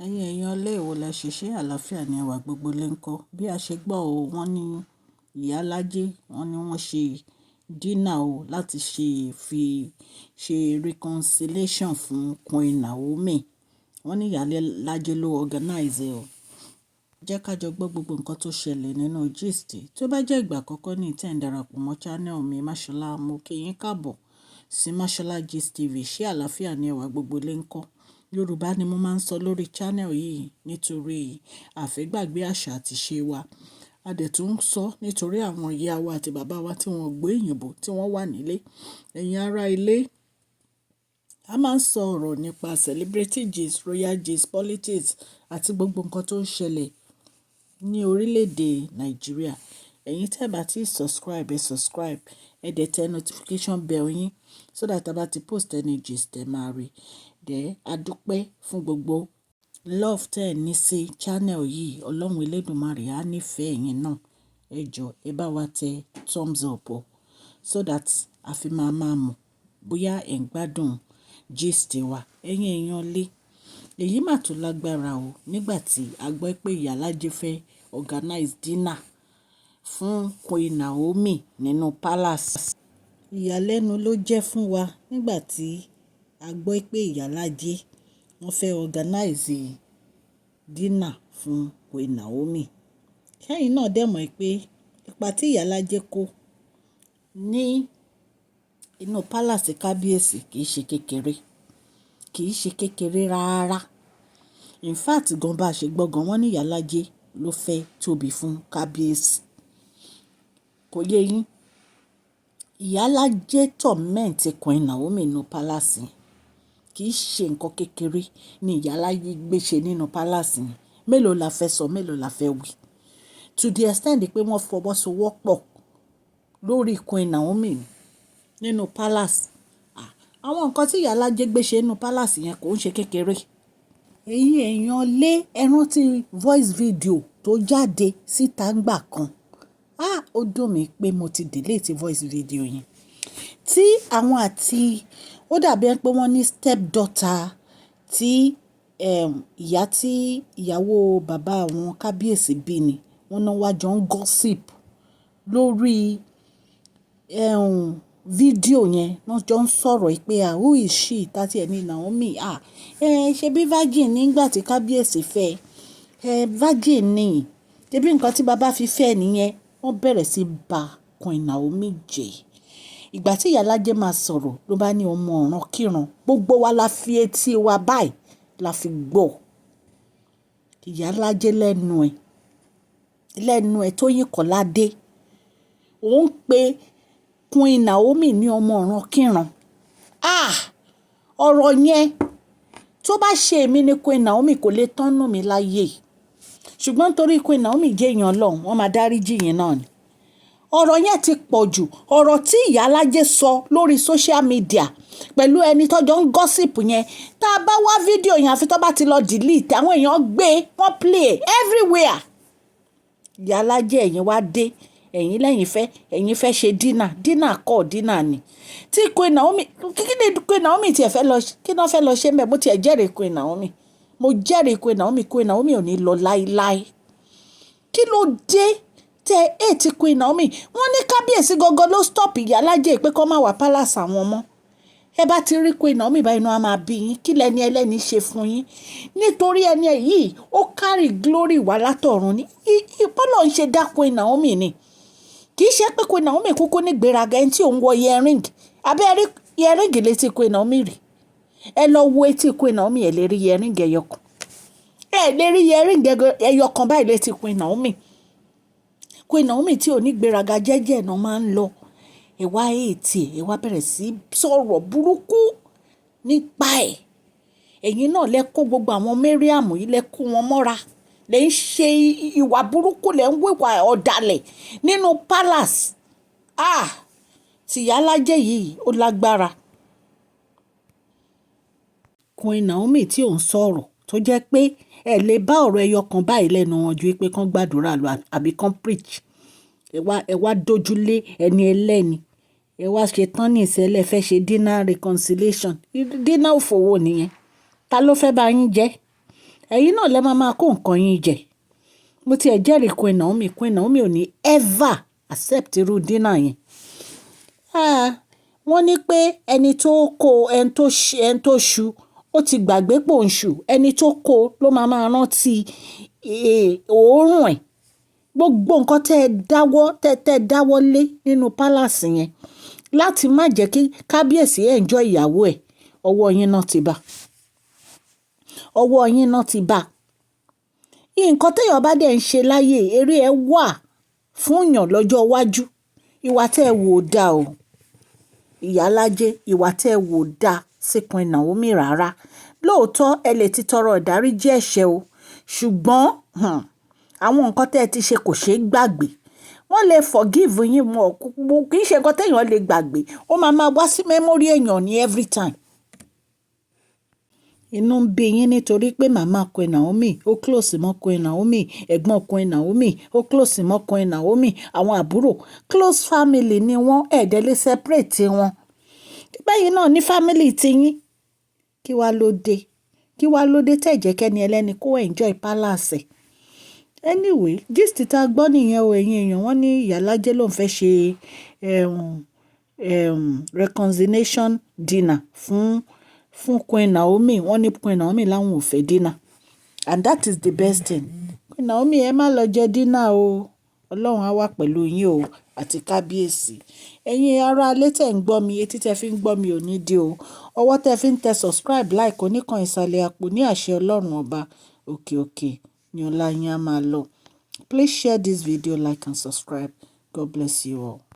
Ẹ̀yin èèyàn ilé èwo lẹ ṣe ṣé àlàáfíà ni ẹwà gbogbo lé ń kọ́. Bí a ṣe gbọ́ o, wọ́n ní iyalaje, wọ́n ní wọ́n ṣe dínà o láti ṣe reconciliation fún Queen Naomi. Wọ́n ní iyalaje ló organize o. Jẹ́ ká jọ gbọ́ gbogbo nǹkan tó ṣẹlẹ̀ nínú gist. Tó bá jẹ́ ìgbà àkọ́kọ́ ní ìtẹ́ ń darapọ̀ mọ́ channel mi, Mashola, mo kí yín káàbọ̀ sí Mashola Gist TV. Ṣé àlàáfíà ni ẹwà gbogbo lé ń kọ́? Yorùbá ni mo máa ń sọ lórí channel yìí nítorí àfẹ́gbàgbé àṣà àti ìṣe wa. A dẹ̀ tún ń sọ nítorí àwọn ìyá wa àti bàbá wa tí wọ́n gbé òyìnbó tí wọ́n wà nílé. Ẹ̀yin ará ilé, a máa ń sọ ọ̀rọ̀ nípa celebrity gist, royal gist, politics àti gbogbo nǹkan tó ń ṣẹlẹ̀ ní orílẹ̀-èdè Nàìjíríà. Ẹ̀yin tẹ́ bá ti subscribe, ẹ subscribe, ẹ dẹ̀ tẹ notification bell yín so that a bá ti post any gist ẹ máa rí. Dẹ̀ a dúpẹ́ fún gbogbo love tẹ́ ẹ ní sí channel yìí. Ọlọ́run Elédùmarè á nífẹ̀ẹ́ ẹ̀yin náà. Ẹ jọ̀ọ́ ẹ bá wa tẹ thumbs up o so that a fi máa mọ̀ bóyá ẹ̀ ń gbádùn gist wa. Ẹ̀yin èèyàn lé, èyí mà tún lágbára o nígbà tí a gbọ́ pé iyalaje fẹ́ organize dinner fún Queen Naomi nínú palace. Ìyàlẹ́nu ló jẹ́ fún wa nígbà tí a gbọ́ pé iyalaje wọ́n fẹ́ organize dinner fún Queen Naomi. Kẹ́yìn náà dẹ̀ mọ̀ pé ipa tí iyalaje kó ní inú palace kábíyèsí kì í ṣe kékeré rárá. In fact gan bá ṣe gbọ́ gan wọ́n ní iyalaje ló fẹ́ tóbi fún kábíyèsí. Kò yé yín, iyalaje torment Queen Naomi nínú palace kì í ṣe nǹkan kékeré ní iyalaje gbé ṣe nínú palace. Mélòó la fẹ́ sọ, mélòó la fẹ́ wí. To the extent pé wọ́n fọwọ́sowọ́pọ̀ lórí Queen Naomi nínú palace. Àwọn nǹkan tí iyalaje gbé ṣe nínú palace yẹn kò ń ṣe kékeré. Ẹ̀yin èèyàn lé ẹ rántí voice video tó jáde síta ńgbà kan. Ó dùn mí pé mo ti delete voice video yẹn. Tí àwọn àti ó dàbí pé wọ́n ní step daughter tí ìyàwó bàbá àwọn kábíyèsí bí ni. Wọ́n náà wá jọ ń gossip lórí fídíò yẹn. Wọ́n jọ ń sọ̀rọ̀ pé who is she tàti ẹni Naomi. Ṣe bí virgin nígbà tí kábíyèsí fẹ́. Virgin ni. Ṣebí nǹkan tí bàbá fi fẹ́ nìyẹn. Wọ́n bẹ̀rẹ̀ sí ba Queen Naomi jẹ́. Ìgbà tí iyalaje máa sọ̀rọ̀ ló bá ní ọmọ ọ̀ràn kíran. Gbogbo wa la fi etí wa báyìí la fi gbọ́. Iyalaje lẹ́nu ẹ̀ Tóyìn Kọ́ládé. Ó ń pe Queen Naomi ní ọmọ ọ̀ràn kíran. Ọ̀rọ̀ yẹn tó bá ṣe èmi ni Queen Naomi kò lè tọ́nú mi láyé. Ṣùgbọ́n torí Queen Naomi jẹ́ èèyàn Ọlọ́run, wọ́n máa dáríjì yín náà ni. Ọ̀rọ̀ yẹn ti pọ̀ jù. Ọ̀rọ̀ tí iyalaje sọ lórí social media pẹ̀lú ẹni tọ́jọ́ ń gossip yẹn. Tá a bá wá fídíò yẹn àfi tó bá ti lọ delete, àwọn èèyàn gbé wọ́n play everywhere. Iyalaje ẹ̀yin wá dé, ẹ̀yin fẹ́ ṣe dinner ni. Tí Queen Naomi, kí ni Queen Naomi tiẹ̀ fẹ́ lọ, kí ni wọ́n fẹ́ lọ ṣe ńbẹ̀? Mo tiẹ̀ jẹ́rìí Queen Naomi. Mo jẹ́rìí Queen Naomi ò ní lọ láíláí. Kí ló dé tẹ ti Queen Naomi? Wọ́n ní kábíyèsí gangan ló stop iyalaje pé kó má wá palace àwọn ọmọ. Ẹ bá ti rí Queen Naomi báyìí inú á máa bí yín. Kí lẹni ẹlẹ́ni ṣe fún yín? Nítorí ẹni yìí ó carry glory wá látọ̀run ni. Ìpọ́nlọ̀ ń ṣe dá Queen Naomi ni. Kì í ṣe pé Queen Naomi kúkú ní gbéraga ẹni tí òun wọ earring. Abẹ́ rí earring létí Queen Naomi rí. Ẹ lọ wo etí Queen Naomi, ẹ lè rí earring ẹyọkan. Ẹ lè rí earring ẹyọkan báyìí létí Queen Naomi. Queen Naomi tí ò ní gbéraga jẹ́jẹ́ náà máa ń lọ. Ẹ wá ẹ wá bẹ̀rẹ̀ sí sọ̀rọ̀ burúkú nípa ẹ̀. Ẹ̀yin náà lẹ kó gbogbo àwọn Mariam yìí lẹ kó wọn mọ́ra. Lẹ ń ṣe ìwà burúkú, lẹ ń wíwà ọ̀dàlẹ̀ nínú palace. Tí iyalaje yìí ó lágbára. Queen Naomi tí ò ń sọ̀rọ̀ tó jẹ́ pé ẹ lè bá ọ̀rọ̀ ẹyọ kan báyìí lẹ́nu wọn ju pé kán gbàdúrà lọ àbí kán preach. Ẹ wá dojúlé ẹni ẹlẹ́ni. Ẹ wá ṣe tán ní ìṣẹ̀lẹ̀ fẹ́ ṣe dinner reconciliation. Dinner òfòwò nìyẹn. Ta ló fẹ́ bá yín jẹ? ẹ̀yin náà lẹ máa kó nǹkan yín jẹ. Mo tiẹ̀ jẹ́rìí Queen Naomi ò ní ever accept irú dínà yẹn. Wọ́n ní pé ẹni tó kó ẹni tó ṣu ó ti gbàgbé pò ń ṣu, ẹni tó kó ló máa rántí òórùn ẹ̀. Gbogbo nǹkan tẹ́ ẹ dáwọ́ lé nínú palace yẹn láti má jẹ́ kí kábíyèsí enjoy ìyàwó ẹ̀, ọwọ́ yín náà ti bá. Ọwọ́ yín náà ti bá. Nǹkan téèyàn bá dẹ̀ ń ṣe láyé, èrè ẹ̀ wà fún yàn lọ́jọ́ iwájú. Ìwà tẹ́ ẹ wò dáa o. Ìyálájé, ìwà tẹ́ ẹ wò dáa sí Queen Naomi rárá. Lóòótọ́ ẹ lè ti tọrọ ìdáríjì ẹ̀ṣẹ̀ o, ṣùgbọ́n àwọn nǹkan tẹ́ ẹ ti ṣe kò ṣeé gbàgbé. Wọ́n lè forgive yín mọ́, kì í ṣe nǹkan téèyàn lè gbàgbé. Ó máa wá sí memory èèyàn ní every time. Inú ń bí yín nítorí pé màmá Queen Naomi ó close mọ́ Queen Naomi, ẹ̀gbọ́n Queen Naomi ó close mọ́ Queen Naomi, àwọn àbúrò close family ni wọ́n, ẹ̀ẹ́dẹ̀ lè separate wọn. Bẹ́yìn náà ní family tiyín, kí wá ló dé? Kí wá ló dé tẹ́ jẹ́ kẹ́ni ẹlẹ́ni kó enjoy palace? Anyway, gist tá a gbọ́ nìyẹn o, ẹ̀yin èèyàn. Wọ́n ní ìyálájé ló ń fẹ́ ṣe reconciliation dinner fún Queen Naomi. Wọ́n ní Queen Naomi láwọn ò fẹ́ dinner, and that is the best thing. Queen Naomi ẹ má lọ jẹ dinner o, Ọlọ́run á wà pẹ̀lú yín o àti kábíyèsí. Ẹ̀yin ará alẹ́ tẹ̀ ń gbọ́ mi, etí tẹ́ fi ń gbọ́ mi ò ní dí o, ọwọ́ tẹ́ fi ń tẹ subscribe, like oníkan ìsàlẹ̀ àpò ní àṣẹ Ọlọ́run ọba òkè ni ọlá yín á máa lọ. Please share this video, like and subscribe. God bless you all.